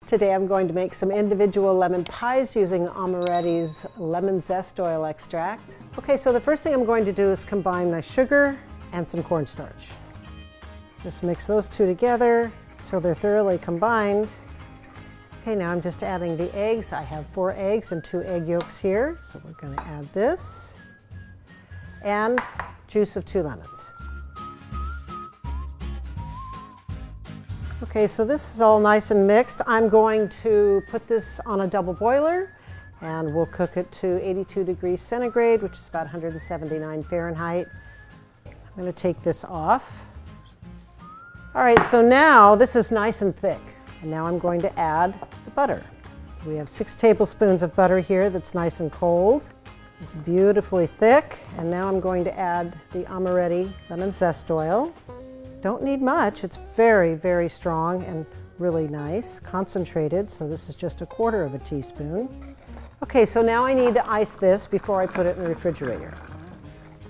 Today I'm going to make some individual lemon pies using Amoretti's lemon zest oil extract. Okay, so the first thing I'm going to do is combine my sugar and some cornstarch. Just mix those two together until they're thoroughly combined. Okay, now I'm just adding the eggs. I have 4 eggs and 2 egg yolks here, so we're going to add this. And juice of 2 lemons. Okay, so this is all nice and mixed. I'm going to put this on a double boiler and we'll cook it to 82 degrees centigrade, which is about 179 Fahrenheit. I'm going to take this off. All right, so now this is nice and thick. And now I'm going to add the butter. We have 6 tablespoons of butter here that's nice and cold. It's beautifully thick. And now I'm going to add the Amoretti lemon zest oil. Don't need much. It's very, very strong and really nice, concentrated. So this is just 1/4 teaspoon. Okay, so now I need to ice this before I put it in the refrigerator.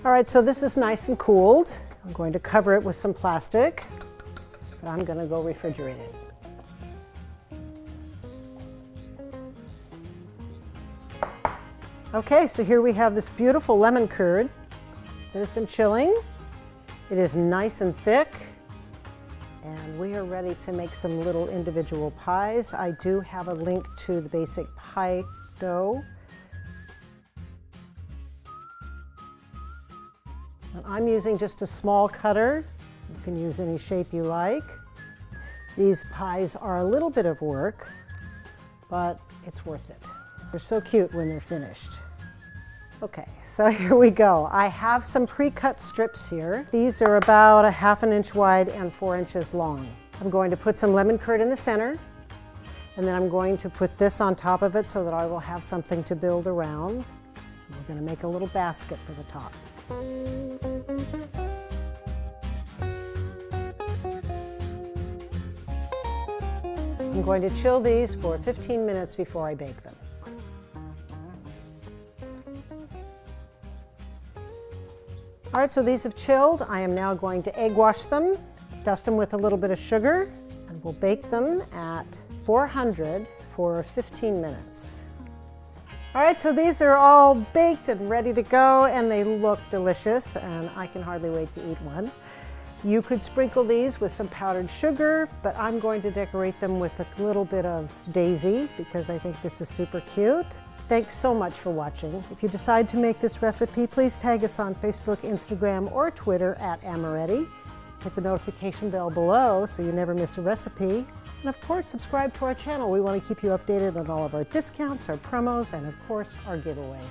All right, so this is nice and cooled. I'm going to cover it with some plastic, but I'm going to go refrigerate it. Okay, so here we have this beautiful lemon curd that has been chilling. It is nice and thick, and we are ready to make some little individual pies. I do have a link to the basic pie dough. And I'm using just a small cutter. You can use any shape you like. These pies are a little bit of work, but it's worth it. They're so cute when they're finished. Okay, so here we go. I have some pre-cut strips here. These are about 1/2 inch wide and 4 inches long. I'm going to put some lemon curd in the center, and then I'm going to put this on top of it so that I will have something to build around. We're going to make a little basket for the top. I'm going to chill these for 15 minutes before I bake them. All right, so these have chilled. I am now going to egg wash them, dust them with a little bit of sugar, and we'll bake them at 400 for 15 minutes. All right, so these are all baked and ready to go, and they look delicious, and I can hardly wait to eat one. You could sprinkle these with some powdered sugar, but I'm going to decorate them with a little bit of daisy because I think this is super cute. Thanks so much for watching. If you decide to make this recipe, please tag us on Facebook, Instagram, or Twitter at Amoretti. Hit the notification bell below so you never miss a recipe. And of course, subscribe to our channel. We want to keep you updated on all of our discounts, our promos, and of course, our giveaways.